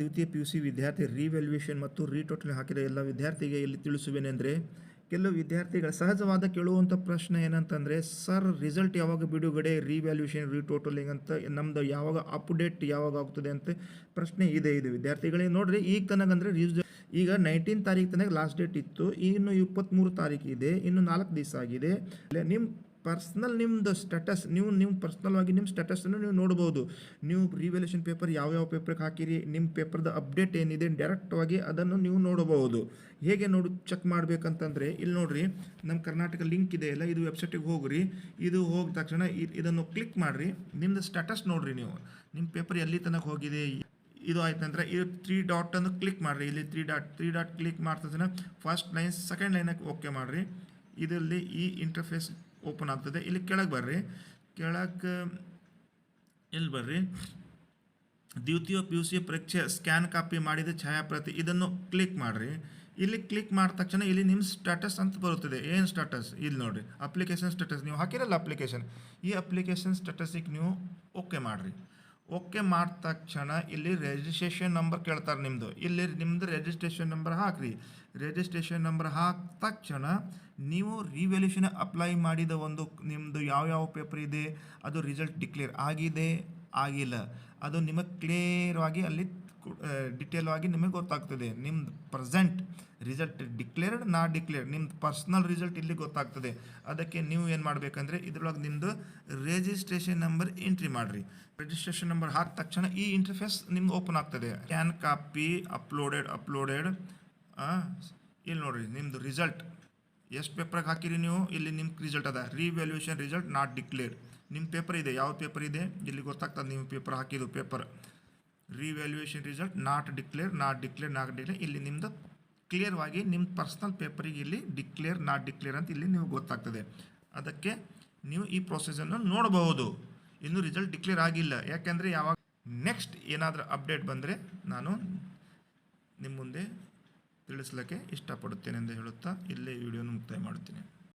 ದ್ವಿತೀಯ PUC ವಿದ್ಯಾರ್ಥಿ revaluation ಮತ್ತು ರೀಟೋಟಲ್ ಹಾಕಿದ ಎಲ್ಲ ವಿದ್ಯಾರ್ಥಿಗೆ ಇಲ್ಲಿ ತಿಳಿಸುವೇನೆಂದರೆ, ಕೆಲವು ವಿದ್ಯಾರ್ಥಿಗಳ ಸಹಜವಾದ ಕೇಳುವಂಥ ಪ್ರಶ್ನೆ ಏನಂತಂದರೆ, ಸರ್ ರಿಸಲ್ಟ್ ಯಾವಾಗ ಬಿಡುಗಡೆ, ರಿವ್ಯಾಲ್ಯೂಯೇಷನ್ ರೀಟೋಟಲಿಂಗ್ ಅಂತ ನಮ್ಮದು ಯಾವಾಗ ಅಪ್ಡೇಟ್ ಯಾವಾಗ ಆಗ್ತದೆ ಅಂತ ಪ್ರಶ್ನೆ ಇದೆ ವಿದ್ಯಾರ್ಥಿಗಳಿಗೆ. ನೋಡಿರಿ, ಈಗ ತನಕಂದರೆ ಈಗ 19 ತಾರೀಕು ತನಕ ಲಾಸ್ಟ್ ಡೇಟ್ ಇತ್ತು, ಇನ್ನು 23 ತಾರೀಕು ಇದೆ, ಇನ್ನು 4 ದಿವಸ ಆಗಿದೆ. ನಿಮ್ಮ ಪರ್ಸ್ನಲ್ ನಿಮ್ಮದು ಸ್ಟೇಟಸ್ ನೀವು ಪರ್ಸ್ನಲ್ವಾಗಿ ನಿಮ್ಮ ಸ್ಟೇಟಸನ್ನು ನೀವು ನೋಡ್ಬೋದು. ನೀವು ರಿವ್ಯಾಲ್ಯೂಯೇಷನ್ ಪೇಪರ್ ಯಾವ ಪೇಪರ್ಗೆ ಹಾಕಿರಿ, ನಿಮ್ಮ ಪೇಪರ್ದ ಅಪ್ಡೇಟ್ ಏನಿದೆ ಡೈರೆಕ್ಟಾಗಿ ಅದನ್ನು ನೀವು ನೋಡಬಹುದು. ಹೇಗೆ ಚೆಕ್ ಮಾಡಬೇಕಂತಂದರೆ, ಇಲ್ಲಿ ನೋಡಿರಿ, ನಮ್ಮ ಕರ್ನಾಟಕ ಲಿಂಕ್ ಇದೆ ಅಲ್ಲ, ಇದು ವೆಬ್ಸೈಟಿಗೆ ಹೋಗ್ರಿ. ಇದು ಹೋಗಿದ ತಕ್ಷಣ ಇದನ್ನು ಕ್ಲಿಕ್ ಮಾಡಿರಿ, ನಿಮ್ಮದು ಸ್ಟೇಟಸ್ ನೋಡಿರಿ. ನೀವು ನಿಮ್ಮ ಪೇಪರ್ ಎಲ್ಲಿ ತನಕ ಹೋಗಿದೆ ಇದು ಆಯ್ತಂದ್ರೆ ಇದು 3 ಡಾಟ್ ಅನ್ನು ಕ್ಲಿಕ್ ಮಾಡಿರಿ. ಇಲ್ಲಿ 3 ಡಾಟ್ ಕ್ಲಿಕ್ ಮಾಡ್ತದನ ಫಸ್ಟ್ ಲೈನ್ ಸೆಕೆಂಡ್ ಲೈನಾಗಿ ಓಕೆ ಮಾಡಿರಿ. ಇದರಲ್ಲಿ ಈ ಇಂಟರ್ಫೇಸ್ ಓಪನ್ ಆಗ್ತದೆ. ಇಲ್ಲಿ ಕೆಳಗೆ ಬರ್ರಿ, ಇಲ್ಲಿ ಬರ್ರಿ, ದ್ವಿತೀಯ PUC ಪರೀಕ್ಷೆ ಸ್ಕ್ಯಾನ್ ಕಾಪಿ ಮಾಡಿದ ಛಾಯಾಪ್ರತಿ ಇದನ್ನು ಕ್ಲಿಕ್ ಮಾಡಿರಿ. ಇಲ್ಲಿ ಕ್ಲಿಕ್ ಮಾಡಿದ ತಕ್ಷಣ ಇಲ್ಲಿ ನಿಮ್ಮ ಸ್ಟೇಟಸ್ ಅಂತ ಬರುತ್ತದೆ. ಏನು ಸ್ಟೇಟಸ್ ಇಲ್ಲಿ ನೋಡಿರಿ, ಅಪ್ಲಿಕೇಶನ್ ಸ್ಟೇಟಸ್ ನೀವು ಹಾಕಿರಲ್ಲ ಅಪ್ಲಿಕೇಶನ್, ಈ ಅಪ್ಲಿಕೇಶನ್ ಸ್ಟೇಟಸಿಗೆ ನೀವು ಓಕೆ ಮಾಡಿರಿ. ಓಕೆ ಮಾಡಿದ ತಕ್ಷಣ ಇಲ್ಲಿ ರಿಜಿಸ್ಟ್ರೇಷನ್ ನಂಬರ್ ಕೇಳ್ತಾರೆ ನಿಮ್ಮದು. ಇಲ್ಲಿ ನಿಮ್ಮದು ರಿಜಿಸ್ಟ್ರೇಷನ್ ನಂಬರ್ ಹಾಕಿರಿ. ರಿಜಿಸ್ಟ್ರೇಷನ್ ನಂಬರ್ ಹಾಕಿದ ತಕ್ಷಣ ನೀವು ರಿವ್ಯಾಲ್ಯೂಯೇಷನ್ ಅಪ್ಲೈ ಮಾಡಿದ ಒಂದು ನಿಮ್ಮದು ಯಾವ ಪೇಪರ್ ಇದೆ ಅದು ರಿಸಲ್ಟ್ ಡಿಕ್ಲೇರ್ ಆಗಿದೆ ಆಗಿಲ್ಲ ಅದು ನಿಮಗೆ ಕ್ಲಿಯರ್ವಾಗಿ ಅಲ್ಲಿ ಡಿಟೇಲ್ ಆಗಿ ನಿಮಗೆ ಗೊತ್ತಾಗ್ತದೆ. ನಿಮ್ದು ಪ್ರೆಸೆಂಟ್ ರಿಸಲ್ಟ್ ಡಿಕ್ಲೇರ್ಡ್ ಡಿಕ್ಲೇರ್ಡ್ ನಿಮ್ದು ಪರ್ಸ್ನಲ್ ರಿಸಲ್ಟ್ ಇಲ್ಲಿ ಗೊತ್ತಾಗ್ತದೆ. ಅದಕ್ಕೆ ನೀವು ಏನು ಮಾಡಬೇಕಂದ್ರೆ ಇದ್ರೊಳಗೆ ನಿಮ್ಮದು ರಿಜಿಸ್ಟ್ರೇಷನ್ ನಂಬರ್ ಎಂಟ್ರಿ ಮಾಡಿರಿ. ರಿಜಿಸ್ಟ್ರೇಷನ್ ನಂಬರ್ ಹಾಕಿದ ತಕ್ಷಣ ಈ ಇಂಟರ್ಫೇಸ್ ನಿಮ್ಗೆ ಓಪನ್ ಆಗ್ತದೆ. ಸ್ಕ್ಯಾನ್ ಕಾಪಿ ಅಪ್ಲೋಡೆಡ್ ಇಲ್ಲಿ ನೋಡಿರಿ, ನಿಮ್ಮದು ರಿಸಲ್ಟ್ ಎಷ್ಟು ಪೇಪರ್ಗೆ ಹಾಕಿರಿ ನೀವು, ಇಲ್ಲಿ ನಿಮ್ಮ ರಿಸಲ್ಟ್ ಅದ ರಿವ್ಯಾಲ್ಯೂಯೇಷನ್ ರಿಸಲ್ಟ್ ನಾಟ್ ಡಿಕ್ಲೇರ್. ನಿಮ್ಮ ಪೇಪರ್ ಇದೆ, ಯಾವ ಪೇಪರ್ ಇದೆ ಇಲ್ಲಿ ಗೊತ್ತಾಗ್ತದೆ. ನೀವು ಪೇಪರ್ ಹಾಕಿದ್ದು paper revaluation result not declare ಇಲ್ಲಿ ನಿಮ್ಮದು ಕ್ಲಿಯರ್ವಾಗಿ ನಿಮ್ಮ ಪರ್ಸ್ನಲ್ ಪೇಪರಿಗೆ ಇಲ್ಲಿ ಡಿಕ್ಲೇರ್ ಅಂತ ಇಲ್ಲಿ ನೀವು ಗೊತ್ತಾಗ್ತದೆ. ಅದಕ್ಕೆ ನೀವು ಈ ಪ್ರೊಸೆಸನ್ನು ನೋಡಬಹುದು. ಇನ್ನೂ ರಿಸಲ್ಟ್ ಡಿಕ್ಲೇರ್ ಆಗಿಲ್ಲ, ಯಾಕೆಂದರೆ ಯಾವಾಗ ನೆಕ್ಸ್ಟ್ ಏನಾದರೂ ಅಪ್ಡೇಟ್ ಬಂದರೆ ನಾನು ನಿಮ್ಮ ಮುಂದೆ ತಿಳಿಸ್ಲಿಕ್ಕೆ ಇಷ್ಟಪಡುತ್ತೇನೆ ಎಂದು ಹೇಳುತ್ತಾ ಇಲ್ಲೇ ವಿಡಿಯೋನ ಮುಕ್ತಾಯ ಮಾಡುತ್ತೇನೆ.